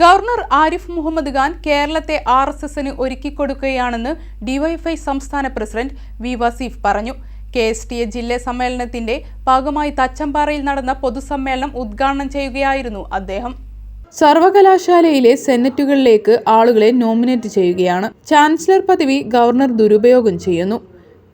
Governor Arif Muhammad Khan കേരളത്തെ ആർഎസ്എസിന് ഒരുക്കിക്കൊടുക്കുകയാണെന്ന് DYFI സംസ്ഥാന president V Wasif പറഞ്ഞു. കെ.എസ്.ടി.എ ജില്ലാ സമ്മേളനത്തിന്റെ ഭാഗമായി തച്ചമ്പാറയിൽ നടന്ന പൊതുസമ്മേളനം ഉദ്ഘാടനം ചെയ്യുകയായിരുന്നു അദ്ദേഹം. സർവകലാശാലയിലെ സെനറ്റുകളിലേക്ക് ആളുകളെ നോമിനേറ്റ് ചെയ്യുകയാണ്. ചാൻസലർ പദവി ഗവർണർ ദുരുപയോഗം ചെയ്യുന്നു.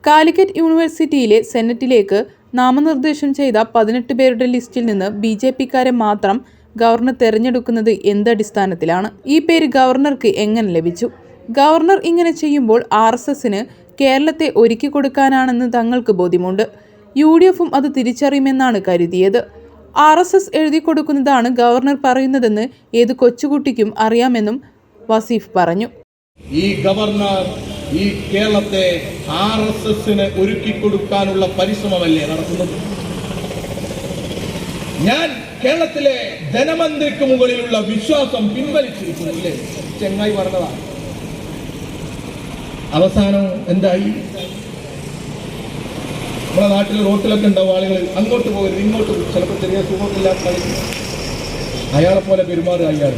കാലിക്കറ്റ് യൂണിവേഴ്സിറ്റിയിലെ സെനറ്റിലേക്ക് നാമനിർദ്ദേശം ചെയ്ത 18 പേരുടെ ലിസ്റ്റിൽ നിന്ന് ബി.ജെ.പിക്കാരെ മാത്രം ഗവർണർ തെരഞ്ഞെടുക്കുന്നത് എന്തടിസ്ഥാനത്തിലാണ്? ഈ പേര് ഗവർണർക്ക് എങ്ങനെ ലഭിച്ചു? ഗവർണർ ഇങ്ങനെ ചെയ്യുമ്പോൾ ആർഎസ്എസിന് കേരളത്തെ ഒരുക്കിക്കൊടുക്കാനാണെന്ന് തങ്ങൾക്ക് ബോധ്യമുണ്ട്. UDFും അത് തിരിച്ചറിയുമെന്നാണ് കരുതിയത്. ആർഎസ്എസ് എഴുതി കൊടുക്കുന്നതാണ് ഗവർണർ പറയുന്നതെന്ന് ഏത് കൊച്ചുകുട്ടിക്കും അറിയാമെന്നും വസീഫ് പറഞ്ഞു. ഈ ഗവർണർ ഈ കേരളത്തെ ആർഎസ്എസിന് ഒരുക്കിക്കൊടുക്കാനുള്ള പരിശ്രമമല്ലേ നടത്തുന്നത്? ഞാൻ കേരളത്തിലെ ധനമന്ത്രിക്ക് മുകളിലുള്ള വിശ്വാസം പിൻവലിച്ചിരിക്കുന്നില്ലേ? ചെങ്ങായി പറഞ്ഞതാണ്. അവസാനം എന്തായി? നമ്മുടെ നാട്ടിൽ റോട്ടിലൊക്കെ ഉണ്ടാവും ആളുകൾ, അങ്ങോട്ട് പോകരുത് ഇങ്ങോട്ട്, ചിലപ്പോൾ ചെറിയ സുഖമില്ലാത്ത അയാളെ പോലെ പെരുമാറുക അയാൾ.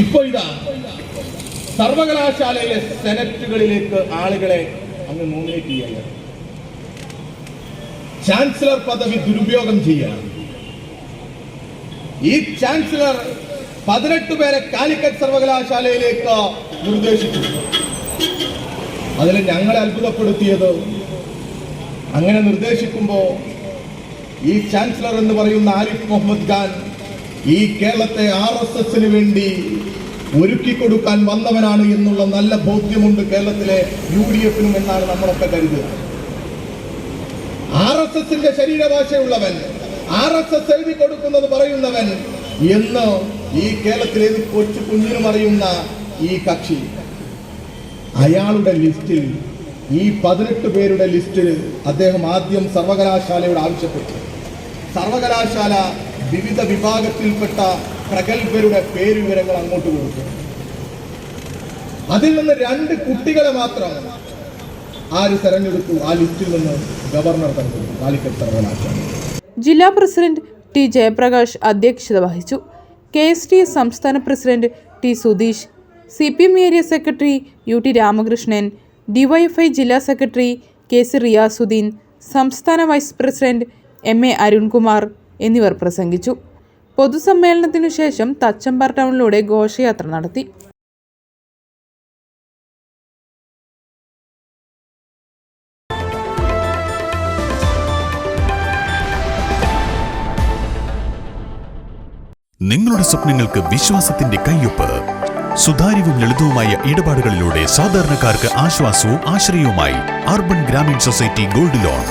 ഇപ്പൊ ഇതാ സർവകലാശാലയിലെ സെനറ്റുകളിലേക്ക് ആളുകളെ അങ്ങ് നോമിനേറ്റ് ചെയ്യുക, ചാൻസലർ പദവി ദുരുപയോഗം ചെയ്യുക. ഈ ചാൻസലർ 18 പേരെ കാലിക്കറ്റ് സർവകലാശാലയിലേക്ക് നിർദ്ദേശിച്ചു. അതിൽ ഞങ്ങളെ അത്ഭുതപ്പെടുത്തിയത്, അങ്ങനെ നിർദ്ദേശിക്കുമ്പോ ഈ ചാൻസലർ എന്ന് പറയുന്ന ആരിഫ് മുഹമ്മദ് ഖാൻ ഈ കേരളത്തെ ആർഎസ്എസിന് വേണ്ടി ഒരുക്കിക്കൊടുക്കാൻ വന്നവനാണ് എന്നുള്ള നല്ല ബോധ്യമുണ്ട് കേരളത്തിലെ UDFനും എന്നാണ് നമ്മളൊക്കെ കരുതുക. ആർഎസ്എസിന്റെ ശരീരഭാഷയുള്ളവൻ, ആർഎസ്എസ് എഴുതി കൊടുക്കുന്നത് പറയുന്നവൻ എന്ന് ഈ കേരളത്തിലെ കൊച്ചു കുഞ്ഞിനും അറിയുന്ന ഈ കക്ഷി, അയാളുടെ ലിസ്റ്റിൽ, ഈ 18 പേരുടെ ലിസ്റ്റിൽ അദ്ദേഹം ആദ്യം സർവകലാശാലയോട് ആവശ്യപ്പെട്ടു. സർവകലാശാല വിവിധ വിഭാഗത്തിൽപ്പെട്ട പ്രഗത്ഭരുടെ പേരുവിവരങ്ങൾ അങ്ങോട്ട് കൊടുത്തു. അതിൽ നിന്ന് 2 കുട്ടികളെ മാത്രം ആര് തെരഞ്ഞെടുത്തു? ആ ലിസ്റ്റിൽ നിന്ന് ഗവർണർ തെരഞ്ഞെടുത്തു. കാലിക്കറ്റ് സർവകലാശാല ജില്ലാ പ്രസിഡന്റ് ടി ജയപ്രകാശ് അധ്യക്ഷത വഹിച്ചു. കെ.എസ്.ടി.എ സംസ്ഥാന president T Sudheesh, CPM area secretary UT Ramakrishnan, DYFI ജില്ലാ സെക്രട്ടറി KC റിയാസുദ്ദീൻ, സംസ്ഥാന വൈസ് പ്രസിഡന്റ് MA അരുൺകുമാർ എന്നിവർ പ്രസംഗിച്ചു. പൊതുസമ്മേളനത്തിനു ശേഷം തച്ചമ്പാറ ടൗണിലൂടെ ഘോഷയാത്ര നടത്തി. നിങ്ങളുടെ സ്വപ്നങ്ങൾക്ക് വിശ്വാസത്തിന്റെ കയ്യൊപ്പ്. സുതാര്യവും ലളിതവുമായ ഇടപാടുകളിലൂടെ സാധാരണക്കാർക്ക് ആശ്വാസവും ആശ്രയവുമായി urban Grameen society gold loan.